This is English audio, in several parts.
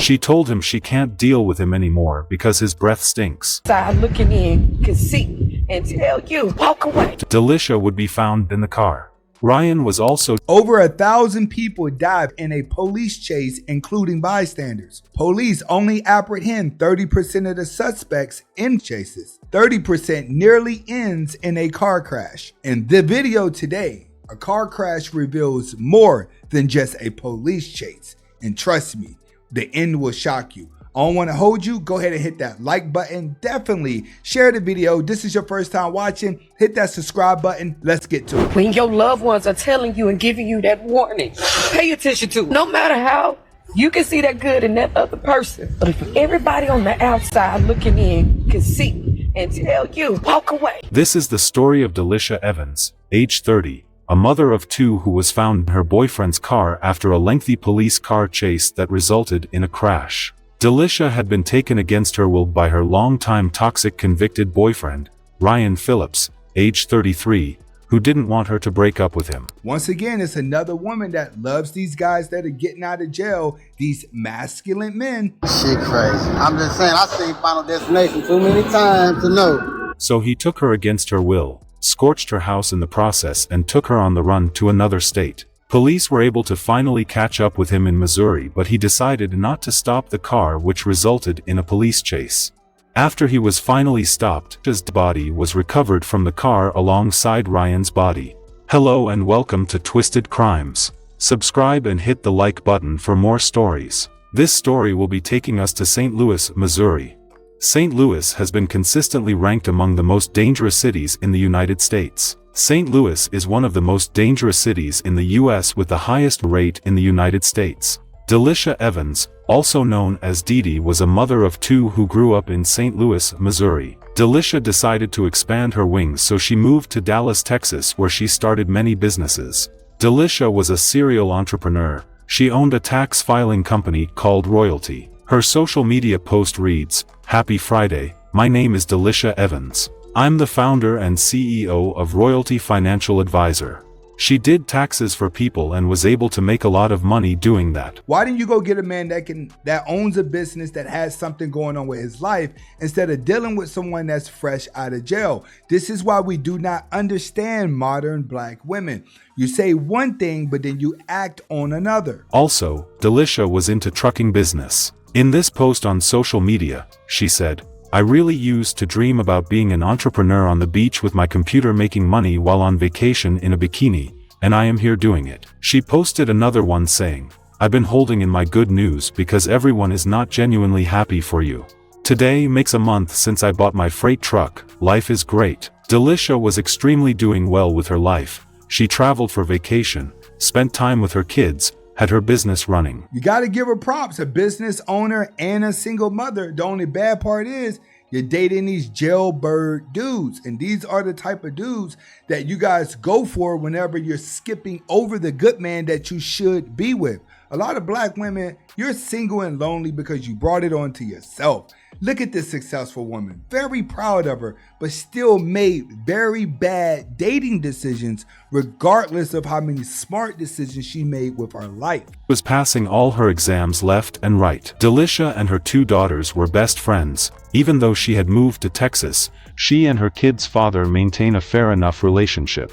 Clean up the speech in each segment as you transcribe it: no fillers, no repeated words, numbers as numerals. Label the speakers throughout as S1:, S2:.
S1: She told him she can't deal with him anymore because his breath stinks.
S2: Outside looking in, can see and tell you, walk away.
S1: Delicia would be found in the car. Ryan was also
S3: Over 1,000 people died in a police chase, including bystanders. Police only apprehend 30% of the suspects in chases. 30% nearly ends in a car crash. In the video today, a car crash reveals more than just a police chase. And trust me, the end will shock you. I don't want to hold you. Go ahead and hit that like button. Definitely share the video. This is your first time watching. Hit that subscribe button. Let's get to it.
S2: When your loved ones are telling you and giving you that warning, pay attention to it. No matter how, you can see that good in that other person. But if everybody on the outside looking in can see and tell you, walk away.
S1: This is the story of Delicia Evans, age 30, a mother of 2 who was found in her boyfriend's car after a lengthy police car chase that resulted in a crash. Delicia had been taken against her will by her longtime toxic convicted boyfriend, Ryan Phillips, age 33, who didn't want her to break up with him.
S3: Once again, it's another woman that loves these guys that are getting out of jail, these masculine men.
S4: Shit crazy. I'm just saying, I've seen Final Destination too many times to know.
S1: So he took her against her will, scorched her house in the process, and took her on the run to another state. Police were able to finally catch up with him in Missouri, but he decided not to stop the car, which resulted in a police chase. After he was finally stopped, his body was recovered from the car alongside Ryan's body. Hello and welcome to Twisted Crimes. Subscribe and hit the like button for more stories. This story will be taking us to St. Louis, Missouri. St. Louis has been consistently ranked among the most dangerous cities in the United States. St. Louis is one of the most dangerous cities in the U.S. with the highest rate in the United States. Delicia Evans, also known as Dee Dee, was a mother of 2 who grew up in St. Louis, Missouri. Delicia decided to expand her wings, so she moved to Dallas, Texas, where she started many businesses. Delicia was a serial entrepreneur. She owned a tax filing company called Royalty. Her social media post reads, "Happy Friday, my name is Delicia Evans. I'm the founder and CEO of Royalty Financial Advisor." She did taxes for people and was able to make a lot of money doing that.
S3: Why didn't you go get a man that owns a business, that has something going on with his life, instead of dealing with someone that's fresh out of jail? This is why we do not understand modern black women. You say one thing, but then you act on another.
S1: Also, Delicia was into trucking business. In this post on social media, she said, "I really used to dream about being an entrepreneur on the beach with my computer making money while on vacation in a bikini, and I am here doing it." She posted another one saying, "I've been holding in my good news because everyone is not genuinely happy for you. Today makes a month since I bought my freight truck. Life is great." Delicia was extremely doing well with her life. She traveled for vacation, spent time with her kids, had her business running.
S3: You got to give her props, a business owner and a single mother. The only bad part is you're dating these jailbird dudes, and these are the type of dudes that you guys go for whenever you're skipping over the good man that you should be with. A lot of black women, you're single and lonely because you brought it on to yourself. Look at this successful woman, very proud of her, but still made very bad dating decisions regardless of how many smart decisions she made with her life.
S1: Was passing all her exams left and right. Delicia and her 2 daughters were best friends. Even though she had moved to Texas, she and her kids' father maintain a fair enough relationship.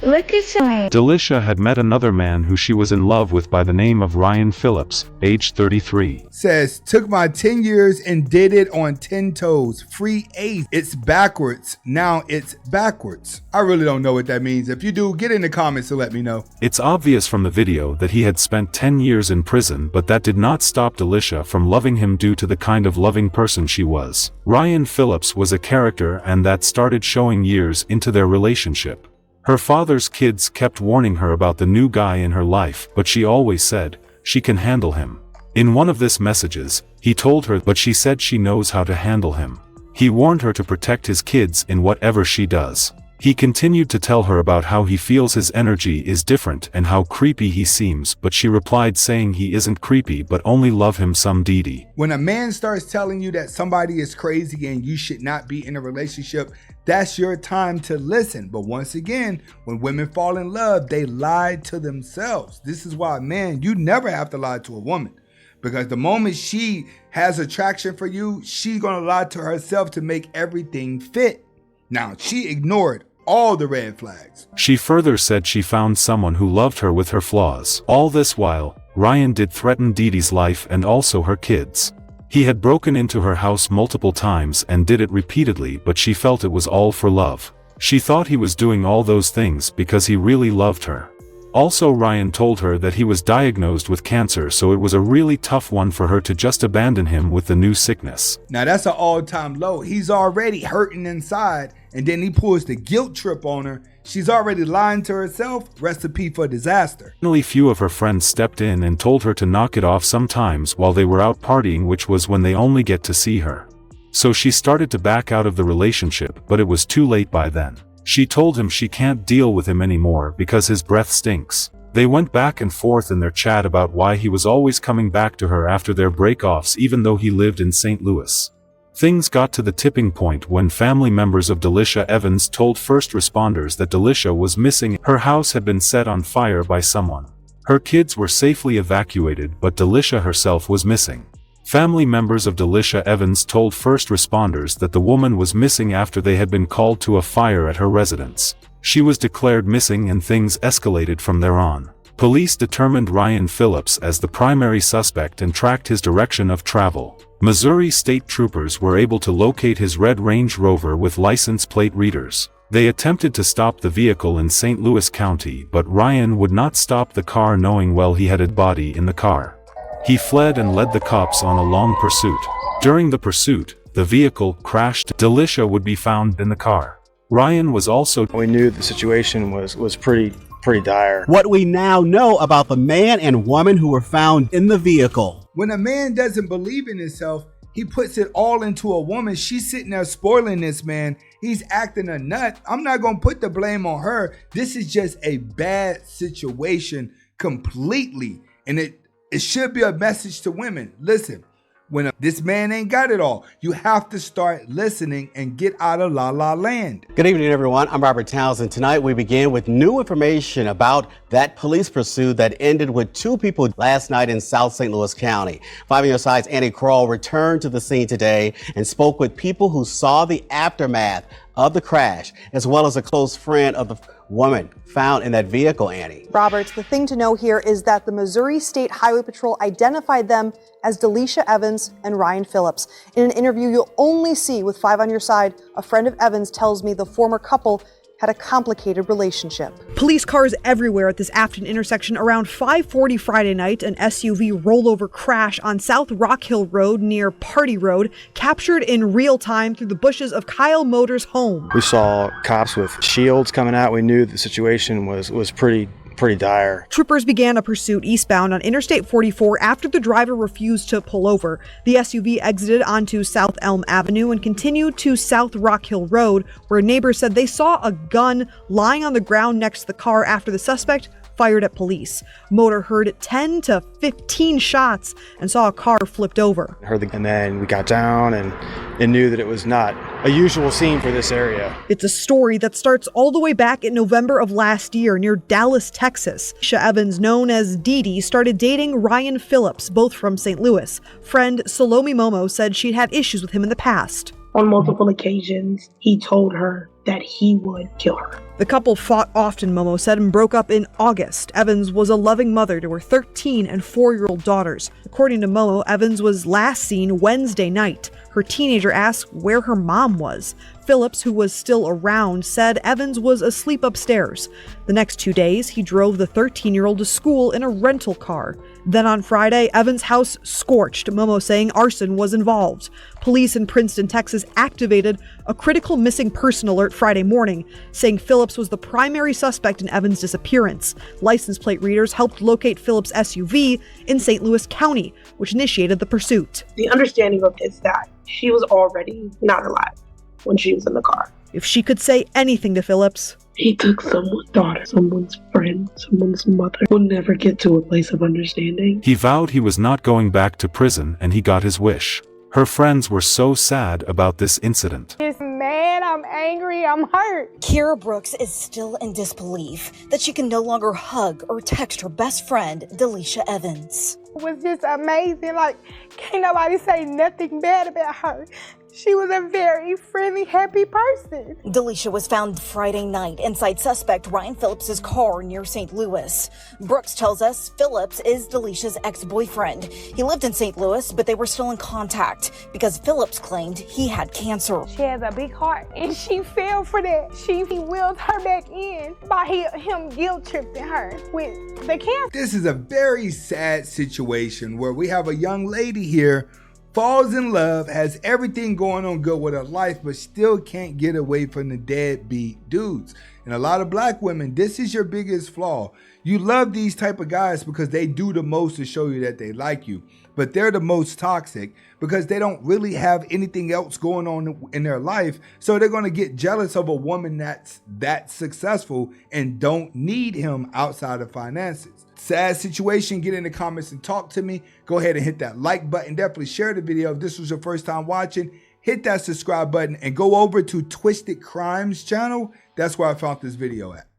S5: Look at that.
S1: Delicia had met another man who she was in love with by the name of Ryan Phillips, age 33.
S3: Says, took my 10 years and did it on 10 toes. Free ace. It's backwards. Now it's backwards. I really don't know what that means. If you do, get in the comments to let me know.
S1: It's obvious from the video that he had spent 10 years in prison, but that did not stop Delicia from loving him due to the kind of loving person she was. Ryan Phillips was a character, and that started showing years into their relationship. Her father's kids kept warning her about the new guy in her life, but she always said she can handle him. In one of his messages, he told her, but she said she knows how to handle him. He warned her to protect his kids in whatever she does. He continued to tell her about how he feels his energy is different and how creepy he seems, but she replied saying he isn't creepy but only love him some Dee Dee.
S3: When a man starts telling you that somebody is crazy and you should not be in a relationship, that's your time to listen. But once again, when women fall in love, they lie to themselves. This is why, man, you never have to lie to a woman. Because the moment she has attraction for you, she's going to lie to herself to make everything fit. Now, she ignored all the red flags.
S1: She further said she found someone who loved her with her flaws. All this while, Ryan did threaten Dee Dee's life and also her kids. He had broken into her house multiple times and did it repeatedly, but she felt it was all for love. She thought he was doing all those things because he really loved her. Also, Ryan told her that he was diagnosed with cancer, so it was a really tough one for her to just abandon him with the new sickness.
S3: Now that's an all-time low. He's already hurting inside, and then he pulls the guilt trip on her. She's already lying to herself. Recipe for disaster.
S1: Finally, few of her friends stepped in and told her to knock it off sometimes while they were out partying, which was when they only get to see her. So she started to back out of the relationship, but it was too late by then. She told him she can't deal with him anymore because his breath stinks. They went back and forth in their chat about why he was always coming back to her after their break-offs even though he lived in St. Louis. Things got to the tipping point when family members of Delicia Evans told first responders that Delicia was missing. Her house had been set on fire by someone. Her kids were safely evacuated, but Delicia herself was missing. Family members of Delicia Evans told first responders that the woman was missing after they had been called to a fire at her residence. She was declared missing and things escalated from there on. Police determined Ryan Phillips as the primary suspect and tracked his direction of travel. Missouri state troopers were able to locate his red Range Rover with license plate readers. They attempted to stop the vehicle in St. Louis County, but Ryan would not stop the car, knowing well he had a body in the car. He fled and led the cops on a long pursuit. During the pursuit, the vehicle crashed. Delicia would be found in the car. Ryan was also...
S5: We knew the situation was pretty dire.
S6: What we now know about the man and woman who were found in the vehicle.
S3: When a man doesn't believe in himself, he puts it all into a woman. She's sitting there spoiling this man. He's acting a nut. I'm not going to put the blame on her. This is just a bad situation completely. And it should be a message to women. Listen, when this man ain't got it all, you have to start listening and get out of La La Land.
S6: Good evening, everyone. I'm Robert Townsend. Tonight, we begin with new information about that police pursuit that ended with 2 people last night in South St. Louis County. 5 on your side's Andy Kroll returned to the scene today and spoke with people who saw the aftermath of the crash, as well as a close friend of the woman found in that vehicle, Annie.
S7: Roberts, the thing to know here is that the Missouri State Highway Patrol identified them as Delicia Evans and Ryan Phillips. In an interview you'll only see with 5 on your side, a friend of Evans tells me the former couple had a complicated relationship.
S8: Police cars everywhere at this Afton intersection around 5:40 Friday night. An SUV rollover crash on South Rock Hill Road near Party Road, captured in real time through the bushes of Kyle Motors' home.
S5: We saw cops with shields coming out. We knew the situation was pretty dire.
S8: Troopers began a pursuit eastbound on Interstate 44 after the driver refused to pull over. The SUV exited onto South Elm Avenue and continued to South Rock Hill Road, where neighbors said they saw a gun lying on the ground next to the car after the suspect fired at police. Motor heard 10 to 15 shots and saw a car flipped over.
S5: And then we got down and knew that it was not a usual scene for this area.
S8: It's a story that starts all the way back in November of last year near Dallas, Texas. Delicia Evans, known as Dee Dee, started dating Ryan Phillips, both from St. Louis. Friend Salome Momo said she'd had issues with him in the past.
S9: On multiple occasions, he told her that he would kill her.
S8: The couple fought often, Momo said, and broke up in August. Evans was a loving mother to her 13 and 4-year-old daughters. According to Momo, Evans was last seen Wednesday night. Her teenager asked where her mom was. Phillips, who was still around, said Evans was asleep upstairs. The next 2 days, he drove the 13-year-old to school in a rental car. Then on Friday, Evans' house scorched, Momo saying arson was involved. Police in Princeton, Texas activated a critical missing person alert Friday morning, saying Phillips was the primary suspect in Evans' disappearance. License plate readers helped locate Phillips' SUV in St. Louis County, which initiated the pursuit.
S9: The understanding of it is that she was already not alive when she was in the car.
S8: If she could say anything to Phillips,
S9: he took someone's daughter, someone's friend, someone's mother. We'll never get to a place of understanding.
S1: He vowed he was not going back to prison, and he got his wish. Her friends were so sad about this incident.
S10: This man I'm angry, I'm hurt.
S11: Kira Brooks is still in disbelief that she can no longer hug or text her best friend, Delicia Evans.
S10: It was just amazing. Like, can't nobody say nothing bad about her. She was a very friendly, happy person.
S11: Delicia was found Friday night inside suspect Ryan Phillips' car near St. Louis. Brooks tells us Phillips is Delicia's ex-boyfriend. He lived in St. Louis, but they were still in contact because Phillips claimed he had cancer.
S10: She has a big heart, and she fell for that. He willed her back in by him guilt-tripping her with the cancer.
S3: This is a very sad situation where we have a young lady here falls in love, has everything going on good with her life, but still can't get away from the deadbeat dudes. And a lot of black women, this is your biggest flaw. You love these type of guys because they do the most to show you that they like you, but they're the most toxic because they don't really have anything else going on in their life. So they're going to get jealous of a woman that's that successful and don't need him outside of finances. Sad situation. Get in the comments and talk to me. Go ahead and hit that like button. Definitely share the video. If this was your first time watching, hit that subscribe button and go over to Twisted Crimes channel. That's where I found this video at.